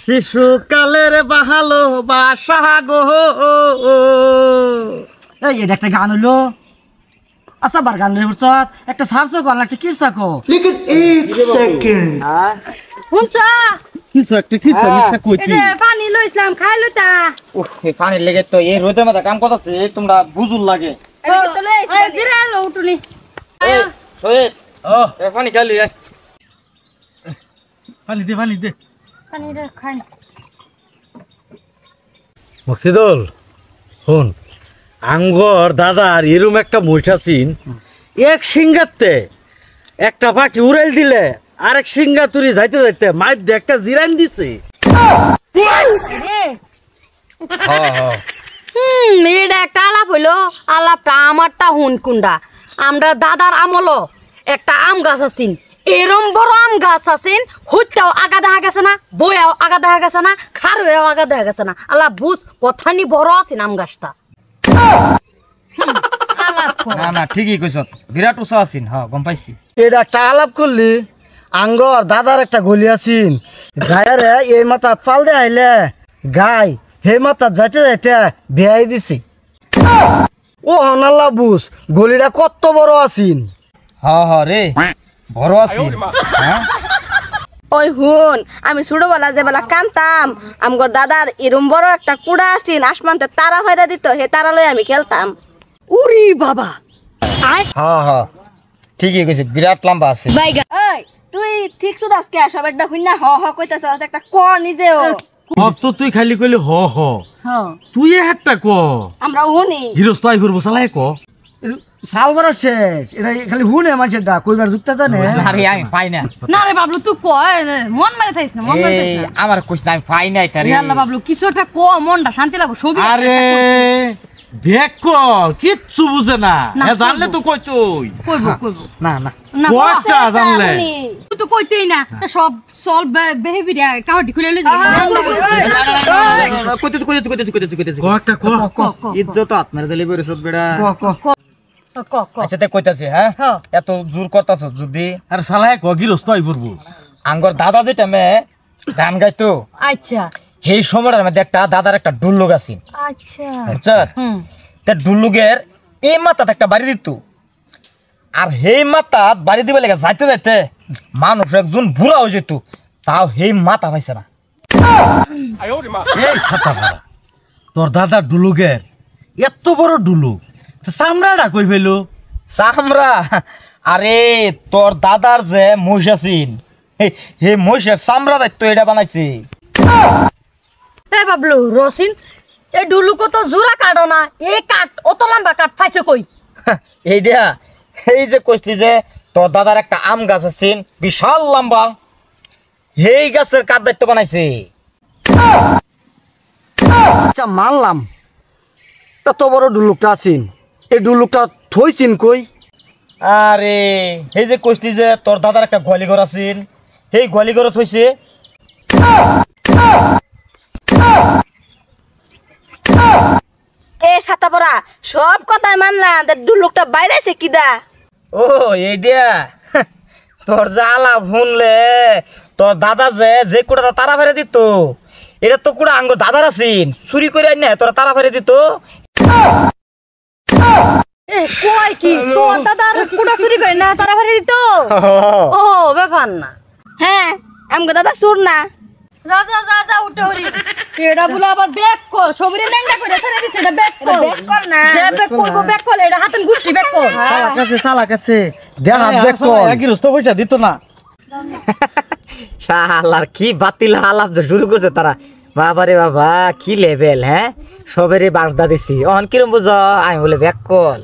শিশুকালের ভালোবাসা গো। এই এটা একটা গান হইলো। আচ্ছা বার গান লই একটা সার্চও করলা একটা কিরসা কো लेकिन एक सेकंड হুনছা কিছু একটা মিথ্যা কইছি। এ পানি লইছিলাম খাই লইতা উফ এই পানির লেগে তো এই রোদের মধ্যে কাম করতেছে তোমরা বুঝুল লাগে। এদিকে তো লইছিলাম এই জিরা লো উঠুনি এই সোহেল এই পানি খালি পানি দে পানি রে খাই মকসিদুল শুন আঙ্গর দাদার এরম একটা মহিষাসিন এক সিঙ্গাতে একটা পাখি উড়াইল দিলে আরেক সিঙ্গা তুরি যাইতে যাইতে মাইর দিয়ে একটা জিরান দিছে। রে হ্যাঁ মেয়েটা একটা আলাপ হইলো আলাপটা আমারটা হুন কুন্ডা আমরা দাদার আমলো একটা আম গাছ আছিন এরম বড় আম গাছ আছিন হুইটাও আগা দেখা গেছে না বইয়াও আগা দেখা গেছে না খার হয়েও আগা দেখা গেছে না আল্লাহ বুঝ কথানি বড় আছিন আম গাছটা না না ঠিকই কইছ বিরাট উঁচা আছিন হ্যাঁ গম পাইছি। এটা একটা আলাপ করলি আঙ্গর দাদার একটা গলি আছিন গায়ারে এই মাথা পাল দে আইলে গাই হে মাথা যাইতে যাইতে বেয়াই দিছে। ও হনাল্লা বুঝ গলিটা কত বড় আছিন। হ্যাঁ রে বড় আছিন। হ্যাঁ ওই হুন আমি ছোটবেলা যে বেলা কানতাম আমগর দাদার এরম বড় একটা কুড়া আসিন আসমানতে তারা ফায়দা দিত হে তারা লই আমি খেলতাম। উরি বাবা হ্যাঁ ঠিকই কইছে বিরাট লম্বা আছে। বাইগা ওই তুই ঠিক শুধু আজকে সবাইটা হুন না হ হ কইতাছ একটা ক নিজেও তো তুই খালি কইলি হ হ হ্যাঁ তুই একটা ক আমরা হুনি হিরোস তো আইফুর বসালাই ক সাল বড় শেষ এটা খালি হুনে মানুষের ডাক কইবার যুক্ত জানে। আরে আমি পাই না। না রে বাবলু তুই কয় মন মারে থাইস না মন মারে থাইস এই না আমার কইছ না আমি পাই নাই তারে। আল্লাহ বাবলু কিছু একটা ক মনটা শান্তি লাগবে ছবি আরে ভেক ক কিচ্ছু বুঝে না এ জানলে তো কই তুই কইব না না না কয়টা জানলে তুই তো কইতেই না সব সলভ বিহেভিয়ার কাউডি খুলে লই কইতেছি ক একটা ক ইজ্জত আত্মার দিলে বেরসত বেড়া। ক আচ্ছা তে কইতাছি হ্যাঁ হ্যাঁ। এত জোর করতাছ যদি আর শালায় ক গিরস তো আইফুর আঙ্গর দাদা যে টাইমে গান গাইতো আচ্ছা সেই সময়টার মধ্যে একটা দাদার একটা ডুল্লুক আছিন আচ্ছা বুঝছত তে ডুল্লুকের এই মাথাতে একটা বাড়ি দিত আর সেই মাথাত বাড়ি দিবে লাগে যাইতে যাইতে মানুষ একজন বুড়া হয়ে যেত তাও সেই মাথা পাইছে না। এই ছাতা ভাড়া তোর দাদা ডুলুকের এত বড় ডুলুক চামড়াটা কই ফেলো চামড়া আরে তোর দাদার যে মহিষ আছিন হে মহিষের চামড়া দায়িত্ব এটা বানাইছে। এ বাবলু রসিন এ ডুলু কত জোড়া কাটো না এই কাট অত লম্বা কাট পাইছে কই এইটা এই যে কইলি যে তোর দাদার একটা আম গাছ আছিন বিশাল লম্বা এই গাছের কাঠ দায়িত্ব বানাইছে। আচ্ছা মানলাম এত বড় ডুলুকটা আছিন এই ডুলুকটা থইছিন কই। আরে এই যে কইলি যে তোর দাদার একটা গোয়ালি ঘর আছিন সেই গোয়ালি ঘরত হইছে। এ ছাতা পড়া সব কথাই মানলাম ডুলুকটা বাইরেছে কিদা। ও এইটা তোর যে আলাপ শুনলে তোর দাদা যে কুড়াটা তারা ফেরে দিত এটা তো কুড়া আঙ্গ দাদার আছিন চুরি করে আইন না তোরা তারা ফেরে দিত। এ কই কি তোর দাদার কুড়া চুরি করে না তারা ভাড়ি দিত ও ব্যাপার না হ্যাঁ আমগো দাদা সুর না যা যা যা যা উঠে হরি এটা বলে আবার ব্যাক কর ছবিরে লেঙ্গা করে ছেড়ে দিছে এটা ব্যাক কর ব্যাক কর না। ব্যাক করব ব্যাক কর এটা হাতেন গুষ্টি ব্যাক কর সালা কাছে দেখ হাত বেক কর গিরস তো পয়সা দিত না শালার কি বাতিল আলাপ শুরু করছে তারা। বাবা রে বাবা কি লেভেল হ্যাঁ সবেরই বাসদা দিছি অন কিরম বুঝ আমি বলে ব্যাক কল।